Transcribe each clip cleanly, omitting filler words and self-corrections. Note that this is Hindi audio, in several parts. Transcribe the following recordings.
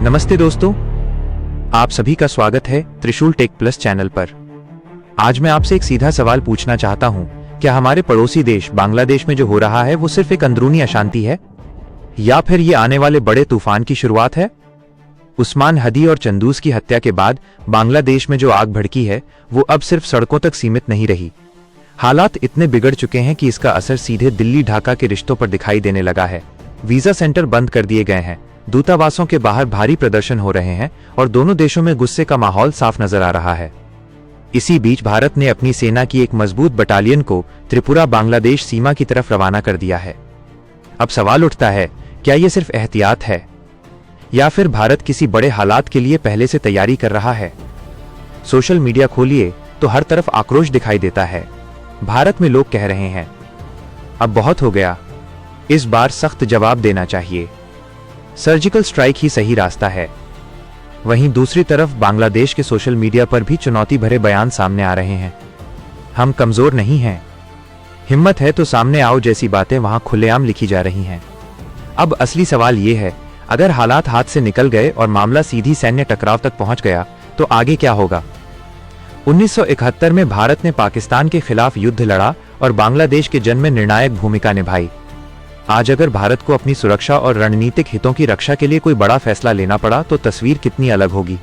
नमस्ते दोस्तों, आप सभी का स्वागत है त्रिशूल टेक प्लस चैनल पर। आज मैं आपसे एक सीधा सवाल पूछना चाहता हूं, क्या हमारे पड़ोसी देश बांग्लादेश में जो हो रहा है वो सिर्फ एक अंदरूनी अशांति है या फिर ये आने वाले बड़े तूफान की शुरुआत है? उस्मान हदी और चंदूस की हत्या के बाद बांग्लादेश में जो आग भड़की है वो अब सिर्फ सड़कों तक सीमित नहीं रही। हालात इतने बिगड़ चुके हैं कि इसका असर सीधे दिल्ली ढाका के रिश्तों पर दिखाई देने लगा है। वीजा सेंटर बंद कर दिए गए हैं, दूतावासों के बाहर भारी प्रदर्शन हो रहे हैं और दोनों देशों में गुस्से का माहौल साफ नजर आ रहा है। इसी बीच भारत ने अपनी सेना की एक मजबूत बटालियन को त्रिपुरा बांग्लादेश सीमा की तरफ रवाना कर दिया है। अब सवाल उठता है, क्या यह सिर्फ एहतियात है या फिर भारत किसी बड़े हालात के लिए पहले से तैयारी कर रहा है? सोशल मीडिया खोलिए तो हर तरफ आक्रोश दिखाई देता है। भारत में लोग कह रहे हैं, अब बहुत हो गया, इस बार सख्त जवाब देना चाहिए, सर्जिकल स्ट्राइक ही सही रास्ता है। वहीं दूसरी तरफ बांग्लादेश के सोशल मीडिया पर भी चुनौती भरे बयान सामने आ रहे हैं। हम कमजोर नहीं हैं, हिम्मत है तो सामने आओ जैसी बातें वहां खुलेआम लिखी जा रही हैं। अब असली सवाल यह है, अगर हालात हाथ से निकल गए और मामला सीधी सैन्य टकराव तक पहुंच गया तो आगे क्या होगा? 1971 में भारत ने पाकिस्तान के खिलाफ युद्ध लड़ा और बांग्लादेश के जन्म में निर्णायक भूमिका निभाई। आज अगर भारत को अपनी सुरक्षा और रणनीतिक हितों की रक्षा के लिए कोई बड़ा फैसला लेना पड़ा तो तस्वीर कितनी अलग होगी।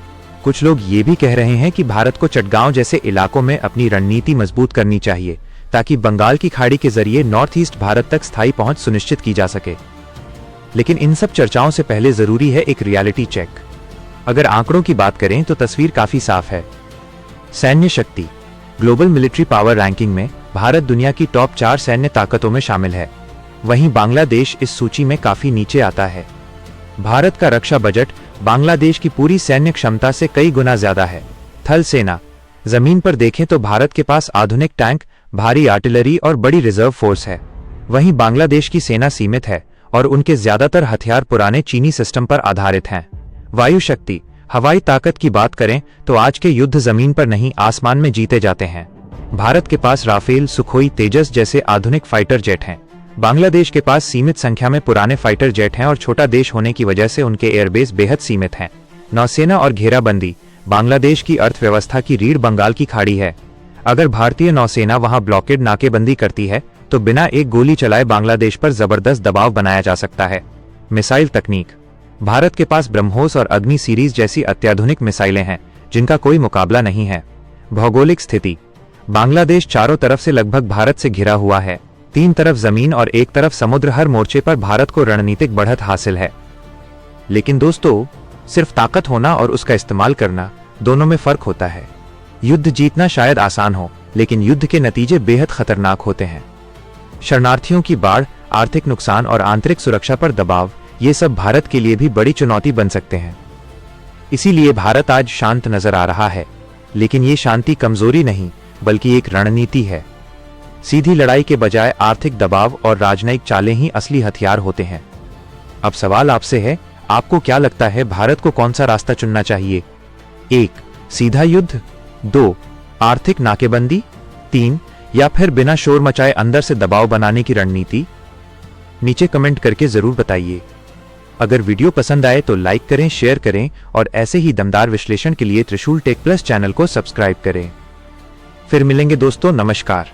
कुछ लोग ये भी कह रहे हैं कि भारत को चटगांव जैसे इलाकों में अपनी रणनीति मजबूत करनी चाहिए ताकि बंगाल की खाड़ी के जरिए नॉर्थ ईस्ट भारत तक स्थायी पहुंच सुनिश्चित की जा सके। लेकिन इन सब चर्चाओं से पहले जरूरी है एक रियलिटी चेक। अगर आंकड़ों की बात करें तो तस्वीर काफी साफ है। सैन्य शक्ति ग्लोबल मिलिट्री पावर रैंकिंग में भारत दुनिया की टॉप 4 सैन्य ताकतों में शामिल है। वहीं बांग्लादेश इस सूची में काफी नीचे आता है। भारत का रक्षा बजट बांग्लादेश की पूरी सैन्य क्षमता से कई गुना ज्यादा है। थल सेना जमीन पर देखें तो भारत के पास आधुनिक टैंक, भारी आर्टिलरी और बड़ी रिजर्व फोर्स है। वहीं बांग्लादेश की सेना सीमित है और उनके ज्यादातर हथियार पुराने चीनी सिस्टम पर आधारित हैं। वायु शक्ति हवाई ताकत की बात करें तो आज के युद्ध जमीन पर नहीं आसमान में जीते जाते हैं। भारत के पास राफेल, सुखोई, तेजस जैसे आधुनिक फाइटर जेट हैं। बांग्लादेश के पास सीमित संख्या में पुराने फाइटर जेट हैं और छोटा देश होने की वजह से उनके एयरबेस बेहद सीमित हैं। नौसेना और घेराबंदी बांग्लादेश की अर्थव्यवस्था की रीढ़ बंगाल की खाड़ी है। अगर भारतीय नौसेना वहां ब्लॉकेड नाकेबंदी करती है तो बिना एक गोली चलाए बांग्लादेश पर जबरदस्त दबाव बनाया जा सकता है। मिसाइल तकनीक भारत के पास ब्रह्मोस और अग्नि सीरीज जैसी अत्याधुनिक मिसाइलें हैं जिनका कोई मुकाबला नहीं है। भौगोलिक स्थिति बांग्लादेश चारों तरफ से लगभग भारत से घिरा हुआ है। 3 तरफ जमीन और 1 तरफ समुद्र, हर मोर्चे पर भारत को रणनीतिक बढ़त हासिल है। लेकिन दोस्तों, सिर्फ ताकत होना और उसका इस्तेमाल करना, दोनों में फर्क होता है। युद्ध जीतना शायद आसान हो, लेकिन युद्ध के नतीजे बेहद खतरनाक होते हैं। शरणार्थियों की बाढ़, आर्थिक नुकसान और आंतरिक सुरक्षा पर दबाव, ये सब भारत के लिए भी बड़ी चुनौती बन सकते हैं। इसीलिए भारत आज शांत नजर आ रहा है, लेकिन ये शांति कमजोरी नहीं बल्कि एक रणनीति है। सीधी लड़ाई के बजाय आर्थिक दबाव और राजनयिक चालें ही असली हथियार होते हैं। अब सवाल आपसे है, आपको क्या लगता है भारत को कौन सा रास्ता चुनना चाहिए? 1. सीधा युद्ध, 2. आर्थिक नाकेबंदी, 3. या फिर बिना शोर मचाए अंदर से दबाव बनाने की रणनीति? नीचे कमेंट करके जरूर बताइए। अगर वीडियो पसंद आए तो लाइक करें, शेयर करें और ऐसे ही दमदार विश्लेषण के लिए त्रिशूल टेक प्लस चैनल को सब्सक्राइब करें। फिर मिलेंगे दोस्तों, नमस्कार।